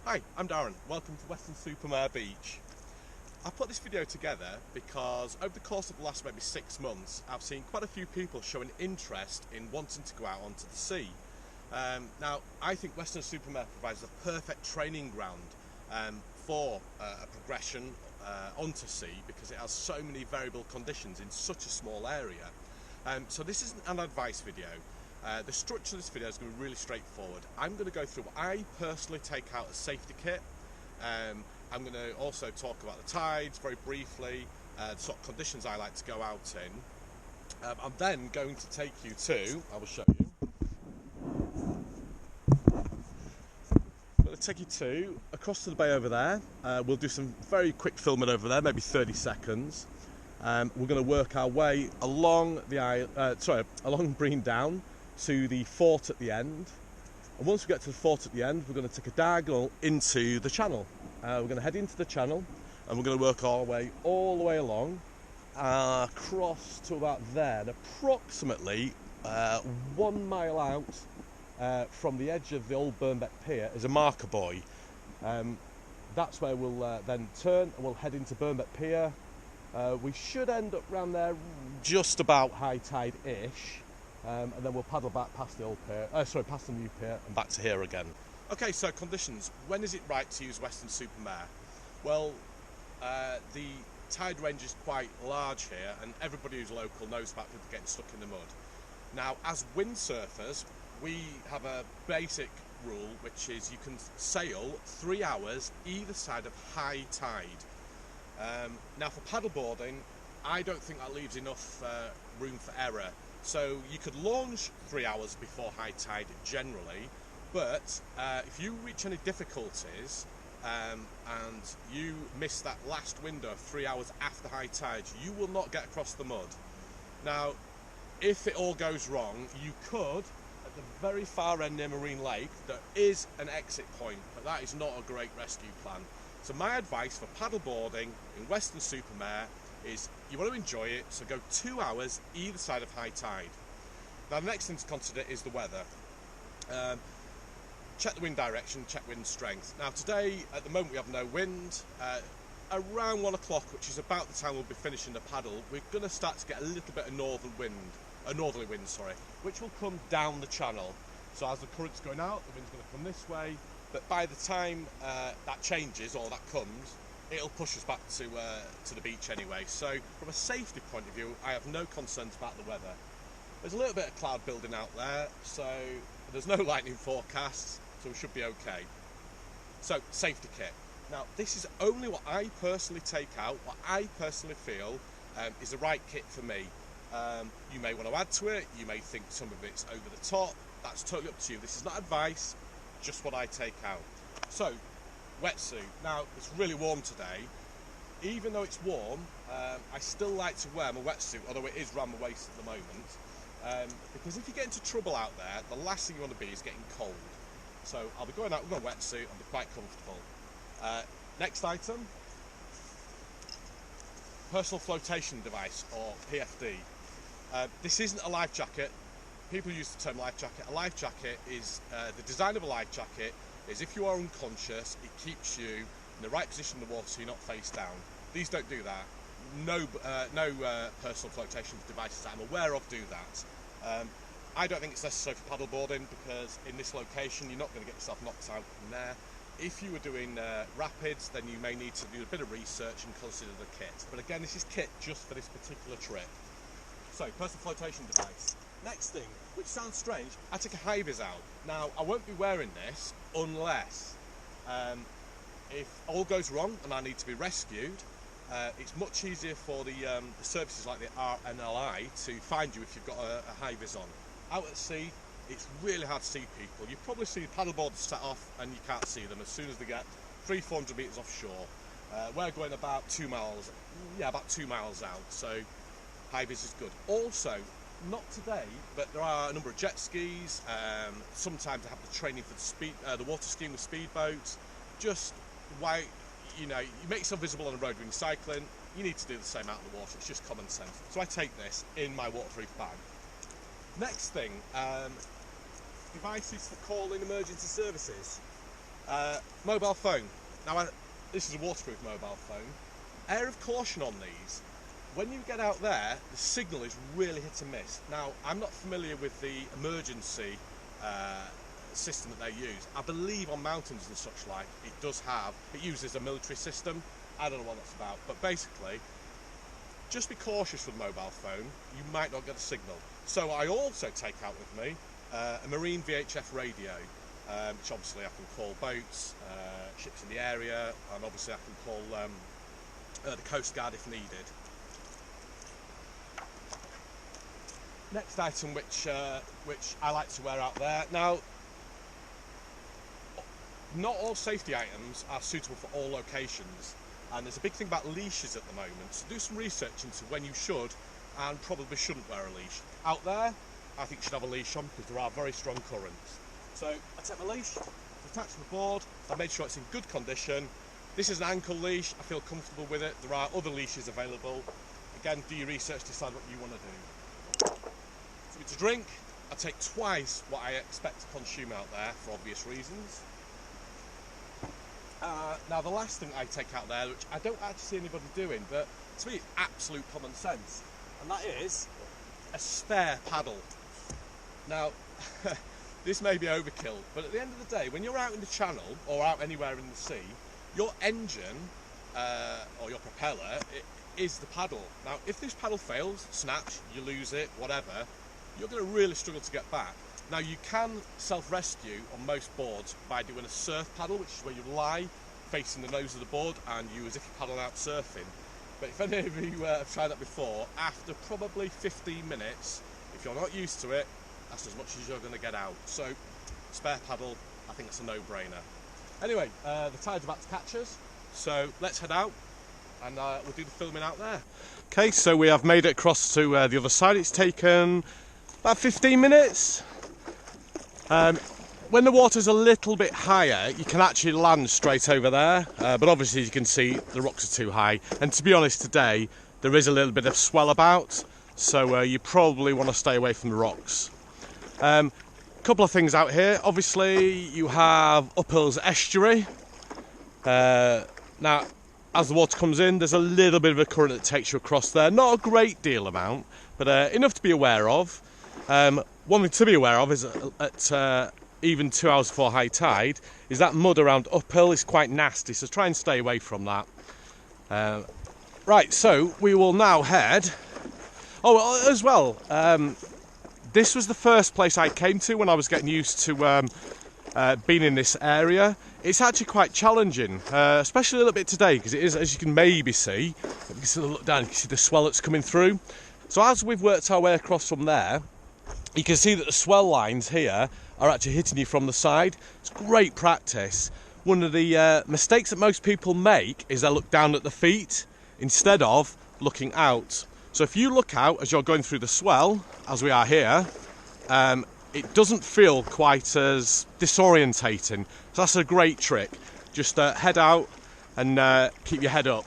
Hi, I'm Darren. Welcome to Weston-super-Mare Beach. I put this video together because over the course of the last maybe 6 months I've seen quite a few people showing interest in wanting to go out onto the sea. Now I think Weston-super-Mare provides a perfect training ground for a progression onto sea because it has so many variable conditions in such a small area. So this isn't an advice video. The structure of this video is going to be really straightforward. I'm going to go through what I personally take out as safety kit. I'm going to also talk about the tides very briefly, the sort of conditions I like to go out in. I'm then going to take you to, I will show you. I'm going to take you to across to the bay over there. We'll do some very quick filming over there, maybe 30 seconds. We're going to work our way along the along Breen Down to the fort at the end, and once we get to the fort at the end, we're going to take a diagonal into the channel. We're going to head into the channel and we're going to work our way all the way along across to about there, and approximately 1 mile out from the edge of the old Burnbeck Pier is a marker buoy. That's where we'll then turn and we'll head into Burnbeck Pier. We should end up round there just about high tide-ish. And then we'll paddle back past the old pier, past the new pier and back to here again. Okay, so conditions. When is it right to use Weston-super-Mare? Well, the tide range is quite large here, and everybody who's local knows about people getting stuck in the mud. Now, as windsurfers, we have a basic rule, which is you can sail 3 hours either side of high tide. Now, for paddleboarding, I don't think that leaves enough room for error. So you could launch 3 hours before high tide generally, but if you reach any difficulties and you miss that last window of 3 hours after high tide, you will not get across the mud. Now, if it all goes wrong, you could, at the very far end near Marine Lake, there is an exit point, but that is not a great rescue plan. So my advice for paddleboarding in Weston-super-Mare is you want to enjoy it, so go 2 hours either side of high tide. Now the next thing to consider is the weather. Check the wind direction, check wind strength. Now today, at the moment, we have no wind. Around 1 o'clock, which is about the time we'll be finishing the paddle, we're going to start to get a little bit of northerly wind, which will come down the channel. So as the current's going out, the wind's going to come this way, but by the time that changes, or that comes, it'll push us back to the beach anyway. So from a safety point of view, I have no concerns about the weather. There's a little bit of cloud building out there, so there's no lightning forecasts, so we should be okay. So safety kit. Now this is only what I personally take out, what I personally feel is the right kit for me. You may want to add to it, you may think some of it's over the top, that's totally up to you. This is not advice, just what I take out. So, wetsuit. Now it's really warm today. Even though it's warm, I still like to wear my wetsuit, although it is round my waist at the moment, because if you get into trouble out there, the last thing you want to be is getting cold. So I'll be going out with my wetsuit, I'll be quite comfortable. Next item, personal flotation device, or PFD. This isn't a life jacket. People use the term life jacket. A life jacket is, the design of a life jacket is if you are unconscious, it keeps you in the right position in the water so you're not face down. These don't do that. No personal flotation devices that I'm aware of do that. I don't think it's necessary for paddleboarding because in this location you're not going to get yourself knocked out from there. If you were doing rapids, then you may need to do a bit of research and consider the kit. But again, this is kit just for this particular trip. So, personal flotation device. Next thing, which sounds strange, I take a high vis out. Now, I won't be wearing this unless if all goes wrong and I need to be rescued. It's much easier for the services like the RNLI to find you if you've got a high vis on. Out at sea, it's really hard to see people. You probably see paddleboarders set off and you can't see them as soon as they get 300-400 metres offshore. We're going about 2 miles, about 2 miles out, so high vis is good. Also, not today, but there are a number of jet skis. Sometimes they have the training for the water skiing with speedboats. Just why, you make yourself visible on the road when you're cycling. You need to do the same out in the water. It's just common sense. So I take this in my waterproof bag. Next thing, devices for calling emergency services. Mobile phone. Now, this is a waterproof mobile phone. Air of caution on these. When you get out there, the signal is really hit and miss. Now, I'm not familiar with the emergency system that they use. I believe on mountains and such like, it uses a military system. I don't know what that's about, but basically, just be cautious with mobile phone. You might not get a signal. So I also take out with me a marine VHF radio, which obviously I can call boats, ships in the area, and obviously I can call the Coast Guard if needed. Next item which I like to wear out there. Now, not all safety items are suitable for all locations, and there's a big thing about leashes at the moment, so do some research into when you should and probably shouldn't wear a leash. Out there, I think you should have a leash on because there are very strong currents. So I take my leash, attach to the board, I made sure it's in good condition. This is an ankle leash, I feel comfortable with it. There are other leashes available. Again, do your research, decide what you want to do. For me to drink, I take twice what I expect to consume out there for obvious reasons. Now the last thing I take out there, which I don't actually see anybody doing, but to me it's absolute common sense, and that is a spare paddle. Now, this may be overkill, but at the end of the day, when you're out in the channel or out anywhere in the sea, your engine or your propeller is the paddle. Now, if this paddle fails, snaps, you lose it, whatever, you're going to really struggle to get back. Now, you can self-rescue on most boards by doing a surf paddle, which is where you lie facing the nose of the board and you as if you're paddling out surfing. But if any of you have tried that before, after probably 15 minutes, if you're not used to it, that's as much as you're going to get out. So, spare paddle, I think it's a no-brainer. Anyway, the tide's about to catch us, so let's head out and we'll do the filming out there. Okay, so we have made it across to the other side. It's taken about 15 minutes. When the water's a little bit higher, you can actually land straight over there, but obviously as you can see, the rocks are too high. And to be honest, today, there is a little bit of swell about, so you probably want to stay away from the rocks. Couple of things out here. Obviously, you have Uphill's estuary. Now, as the water comes in, there's a little bit of a current that takes you across there. Not a great deal amount, but enough to be aware of. One thing to be aware of is at even 2 hours before high tide, is that mud around Uphill is quite nasty, so try and stay away from that. Right, so we will now head... Oh, as well, this was the first place I came to when I was getting used to being in this area. It's actually quite challenging, especially a little bit today, because it is, as you can maybe see, you can look down, you can see the swell that's coming through. So as we've worked our way across from there, you can see that the swell lines here are actually hitting you from the side. It's great practice. One of the mistakes that most people make is they look down at the feet instead of looking out. So if you look out as you're going through the swell, as we are here, it doesn't feel quite as disorientating. So that's a great trick. Just head out and keep your head up.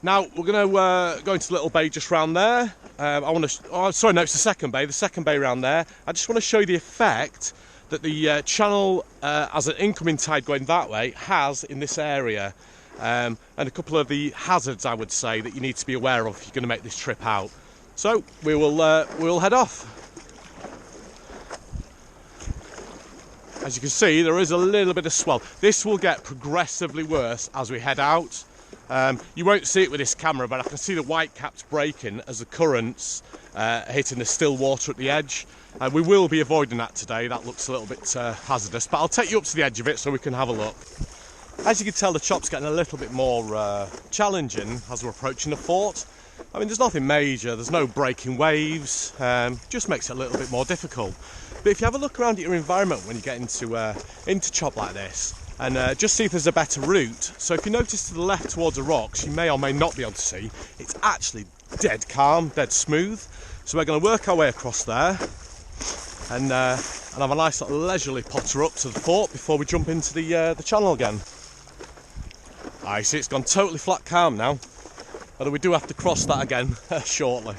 Now we're going to go into the little bay just round there. It's the second bay. The second bay round there. I just want to show you the effect that the channel, as an incoming tide going that way, has in this area, and a couple of the hazards I would say that you need to be aware of if you're going to make this trip out. So we'll head off. As you can see, there is a little bit of swell. This will get progressively worse as we head out. You won't see it with this camera, but I can see the white caps breaking as the currents hitting the still water at the edge. We will be avoiding that today. That looks a little bit hazardous, but I'll take you up to the edge of it so we can have a look. As you can tell, the chop's getting a little bit more challenging as we're approaching the fort. I mean, there's nothing major, there's no breaking waves, just makes it a little bit more difficult. But if you have a look around at your environment when you get into chop like this, and just see if there's a better route. So if you notice to the left towards the rocks, you may or may not be able to see, it's actually dead calm, dead smooth. So we're going to work our way across there and have a nice little leisurely potter up to the fort before we jump into the channel again. I see it's gone totally flat calm now, although we do have to cross that again shortly.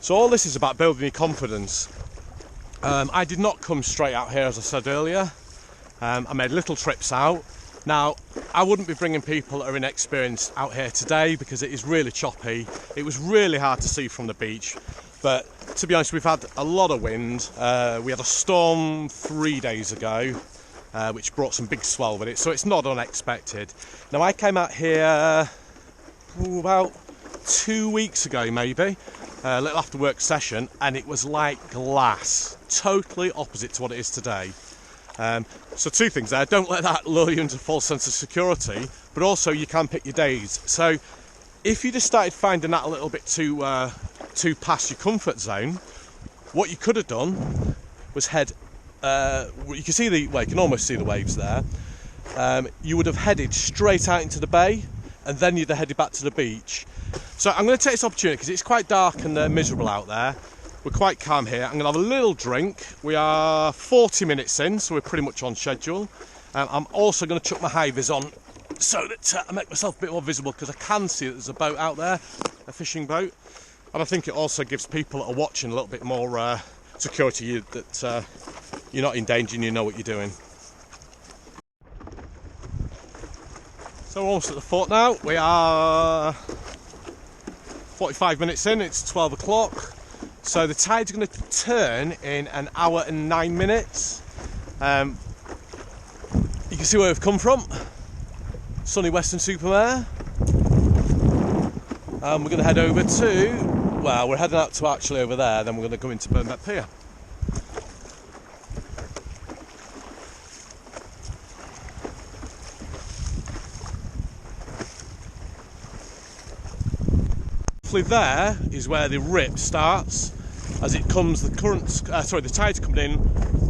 So all this is about building your confidence. I did not come straight out here, as I said earlier. I made little trips out. Now, I wouldn't be bringing people that are inexperienced out here today because it is really choppy. It was really hard to see from the beach, but to be honest, we've had a lot of wind. We had a storm 3 days ago, which brought some big swell with it, so it's not unexpected. Now, I came out here about 2 weeks ago, maybe, a little after work session, and it was like glass, totally opposite to what it is today. So two things there: don't let that lure you into a false sense of security, but also you can pick your days. So if you just started finding that a little bit too past your comfort zone, what you could have done was head, you can see you can almost see the waves there. You would have headed straight out into the bay, and then you'd have headed back to the beach. So I'm going to take this opportunity because it's quite dark and miserable out there. We're quite calm here. I'm going to have a little drink. We are 40 minutes in, so we're pretty much on schedule. I'm also going to chuck my high-vis on so that I make myself a bit more visible, because I can see that there's a boat out there, a fishing boat. And I think it also gives people that are watching a little bit more security, that you're not in danger and you know what you're doing. So we're almost at the fort now. We are 45 minutes in, it's 12 o'clock. So the tide's going to turn in an hour and 9 minutes. You can see where we've come from. Sunny Weston-super-Mare. We're going to head over to, well, we're heading out to actually over there, then we're going to go into Burnbeck Pier. There is where the rip starts. As it comes, the tide's coming in,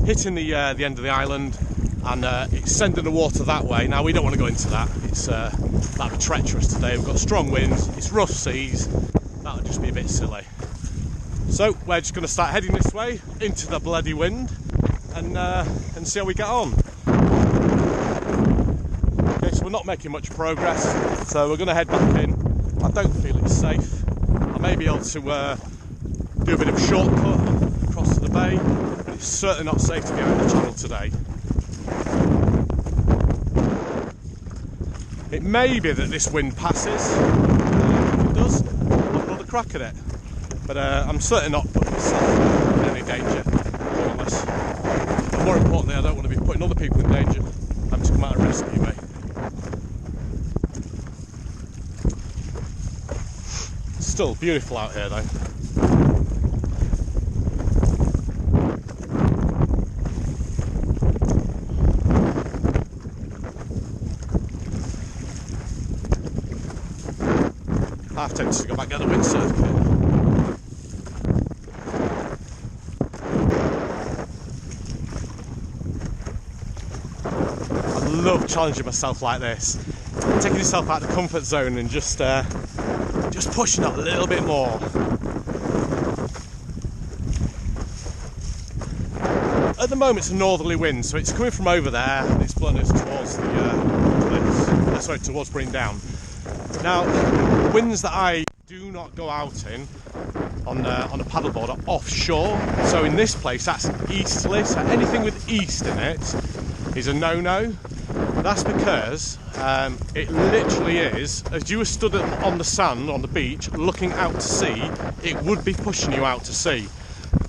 hitting the end of the island, and it's sending the water that way. Now, we don't want to go into that. It's that'd be treacherous today. We've got strong winds, it's rough seas. That would just be a bit silly. So we're just going to start heading this way into the bloody wind, and see how we get on. Okay, so we're not making much progress, so we're going to head back in. I don't feel it's safe. I may be able to do a bit of a shortcut across to the bay, but it's certainly not safe to go out the channel today. It may be that this wind passes. If it does, I'll have another crack at it. But I'm certainly not putting myself in any danger, more or less. And more importantly, I don't want to be putting other people in danger. I'm just come out and rescue me. Still beautiful out here though. Half tempted to go back down the windsurf kit. I love challenging myself like this, taking yourself out of the comfort zone and just pushing up a little bit more. At the moment it's a northerly wind, so it's coming from over there and it's blowing us towards the cliffs, towards Breandown. Now, winds that I do not go out in on a paddleboard are offshore, so in this place that's easterly, so anything with east in it is a no-no. That's because it literally is, as you were stood on the sand, on the beach, looking out to sea, it would be pushing you out to sea.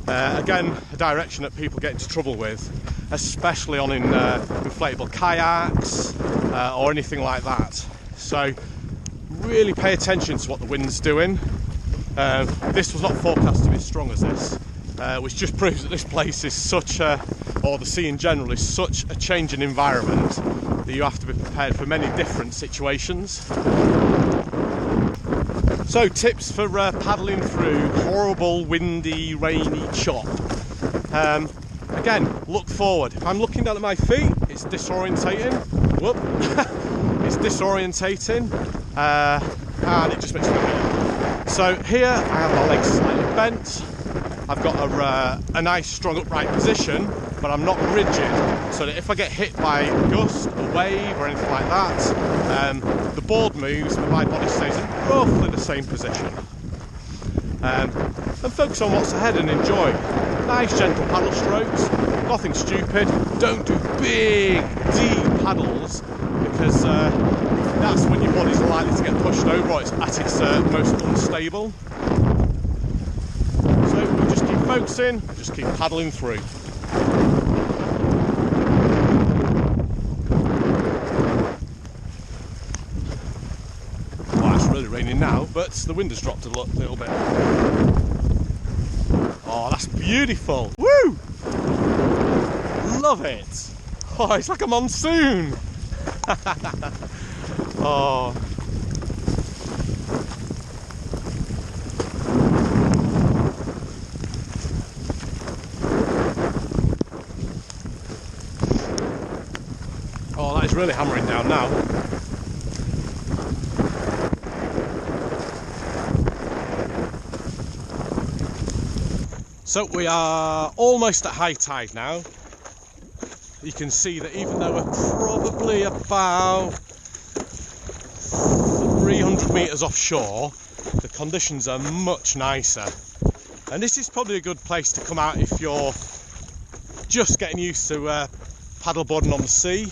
Again, a direction that people get into trouble with, especially on inflatable kayaks or anything like that. So really pay attention to what the wind's doing. This was not forecast to be as strong as this, which just proves that this place is such or the sea in general is such a changing environment that you have to be prepared for many different situations. So tips for paddling through horrible, windy, rainy chop. Again, look forward. If I'm looking down at my feet, it's disorientating. Whoop. It's disorientating, and it just makes me weird. So here I have my legs slightly bent. I've got a nice strong upright position, but I'm not rigid, so that if I get hit by a gust, a wave or anything like that, the board moves but my body stays in roughly the same position. And focus on what's ahead and enjoy. Nice gentle paddle strokes, nothing stupid, don't do big, deep paddles, because that's when your body's likely to get pushed over or it's at its most unstable. So we just keep focusing, just keep paddling through. Well, it's really raining now, but the wind has dropped a little bit. Oh, that's beautiful! Woo! Love it! Oh, it's like a monsoon! Oh. Oh, that is really hammering down now. So we are almost at high tide now. You can see that even though we're probably about 300 metres offshore, the conditions are much nicer. And this is probably a good place to come out if you're just getting used to paddleboarding on the sea.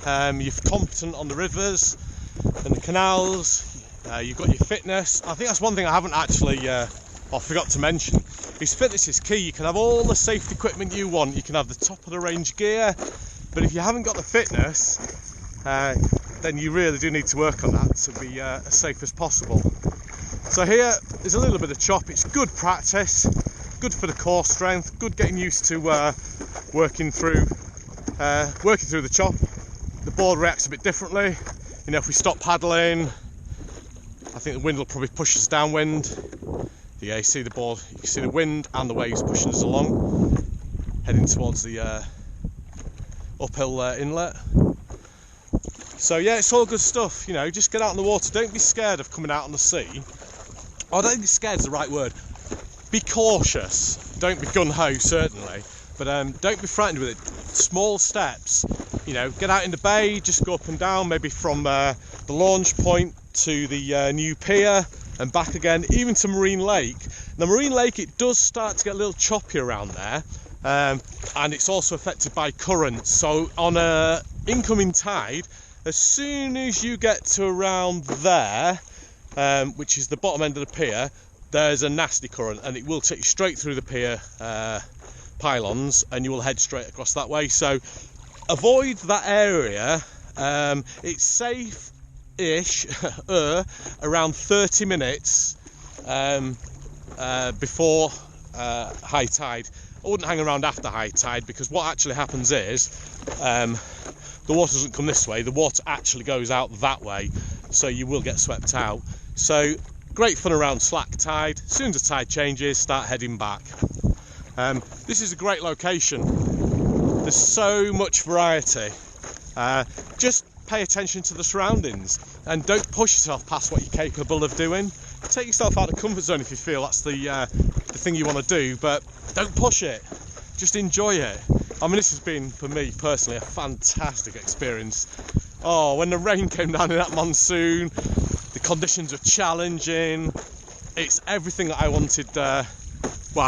You're competent on the rivers and the canals, you've got your fitness. I think that's one thing I haven't actually forgot to mention, is fitness is key. You can have all the safety equipment you want, you can have the top of the range gear, but if you haven't got the fitness, then you really do need to work on that to be as safe as possible. So here there's a little bit of chop. It's good practice, good for the core strength, good getting used to working through the chop. The board reacts a bit differently. You know, if we stop paddling, I think the wind will probably push us downwind. Yeah, you see the board, you can see the wind and the waves pushing us along, heading towards the uphill inlet. So yeah, it's all good stuff. You know, just get out in the water. Don't be scared of coming out on the sea. I don't think scared is the right word. Be cautious. Don't be gung-ho, certainly, but don't be frightened with it. Small steps. You know, get out in the bay, just go up and down, maybe from the launch point to the new pier and back again, even to Marine Lake. Now, Marine Lake, it does start to get a little choppy around there, and it's also affected by currents. So on a incoming tide, as soon as you get to around there, which is the bottom end of the pier, there's a nasty current, and it will take you straight through the pier pylons, and you will head straight across that way. So avoid that area. It's safe-ish around 30 minutes before high tide. I wouldn't hang around after high tide, because what actually happens is the water doesn't come this way, the water actually goes out that way, so you will get swept out. So great fun around slack tide. As soon as the tide changes, start heading back. This is a great location. There's so much variety. Just pay attention to the surroundings and don't push yourself past what you're capable of doing. Take yourself out of the comfort zone if you feel that's the thing you want to do, but don't push it. Just enjoy it. I mean, this has been, for me personally, a fantastic experience. Oh, when the rain came down in that monsoon, the conditions were challenging. It's everything that I wanted. Well,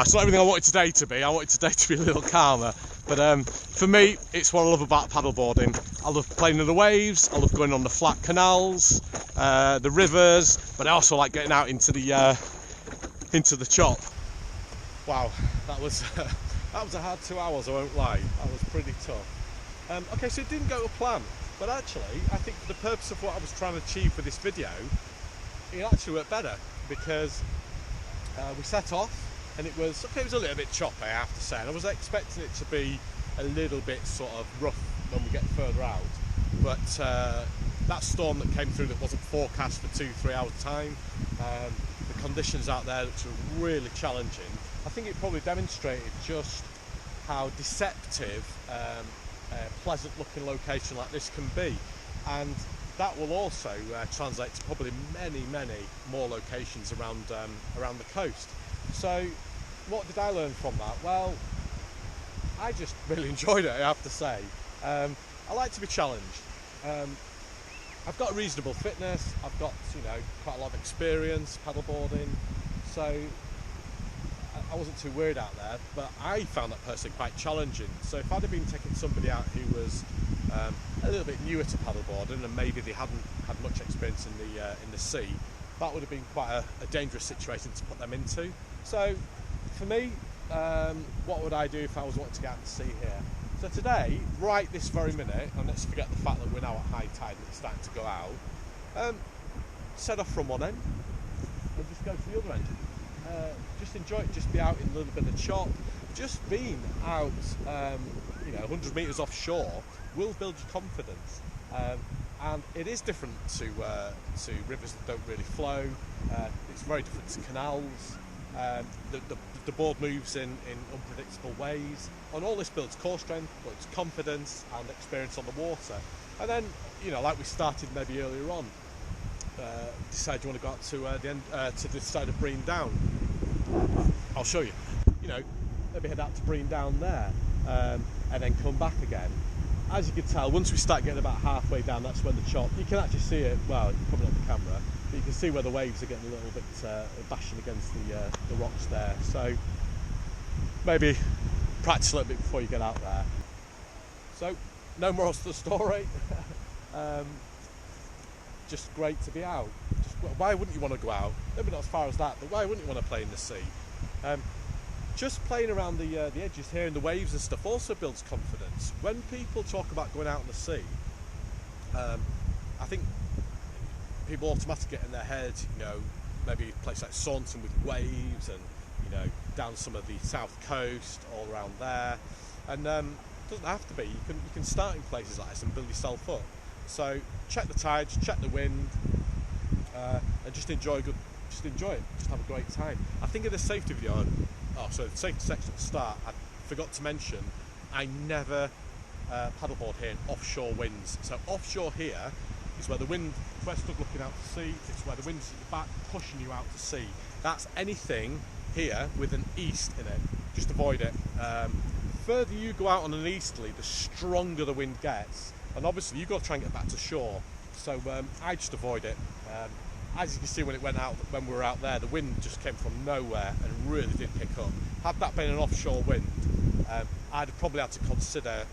it's not everything I wanted today to be. I wanted today to be a little calmer. But for me, it's what I love about paddleboarding. I love playing in the waves. I love going on the flat canals, the rivers. But I also like getting out into the chop. Wow, that was a hard 2 hours. I won't lie. That was pretty tough. Okay, so it didn't go to plan. But actually, I think for the purpose of what I was trying to achieve for this video, it actually worked better, because we set off. And it was a little bit choppy, I have to say, and I was expecting it to be a little bit sort of rough when we get further out, but that storm that came through that wasn't forecast for 2-3 hours time, the conditions out there which were really challenging, I think it probably demonstrated just how deceptive a pleasant looking location like this can be, and that will also translate to probably many more locations around the coast. So what did I learn from that? Well, I just really enjoyed it, I have to say. I like to be challenged. I've got a reasonable fitness, I've got, you know, quite a lot of experience paddleboarding, so I wasn't too worried out there, but I found that personally quite challenging. So if I'd have been taking somebody out who was a little bit newer to paddleboarding and maybe they hadn't had much experience in the sea, that would have been quite a dangerous situation to put them into. So for me, what would I do if I was wanting to get out and sea here? So today, right this very minute, and let's forget the fact that we're now at high tide and it's starting to go out, set off from one end and just go to the other end. Just enjoy it, just be out in a little bit of chop. Just being out 100 metres offshore will build your confidence. And it is different to rivers that don't really flow. It's very different to canals. The board moves in unpredictable ways, and all this builds core strength, builds confidence and experience on the water. And then, like we started maybe earlier on, decide you want to go out to the end, to the side of Brean Down. I'll show you. Maybe head out to Brean Down there, and then come back again. As you can tell, once we start getting about halfway down, that's when the chop, you can actually see it, well, probably not the camera, but you can see where the waves are getting a little bit bashing against the rocks there. So maybe practice a little bit before you get out there. So no more to the story. Just great to be out. Why wouldn't you want to go out? Maybe not as far as that, but why wouldn't you want to play in the sea? Just playing around the edges here and the waves and stuff also builds confidence. When people talk about going out in the sea, I think people automatically get in their head, maybe a place like Saunton with waves and, down some of the south coast, all around there. And it doesn't have to be. You can start in places like this and build yourself up. So check the tides, check the wind, and just enjoy it. Just have a great time. I think in the safety video, the safety section at the start, I forgot to mention I never paddleboard here in offshore winds. So offshore here is where the wind, we're stood looking out to sea, it's where the wind's at the back pushing you out to sea. That's anything here with an east in it. Just avoid it. The further you go out on an easterly, the stronger the wind gets, and obviously you've got to try and get back to shore. So I just avoid it. As you can see, when we were out there, the wind just came from nowhere and really did pick up. Had that been an offshore wind, I'd have probably had to consider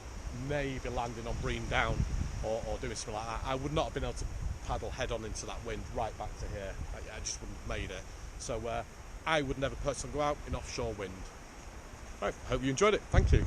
maybe landing on Brean Down or doing something like that. I would not have been able to paddle head on into that wind right back to here. I just wouldn't have made it. So I would never personally go out in offshore wind. Right, hope you enjoyed it. Thank you.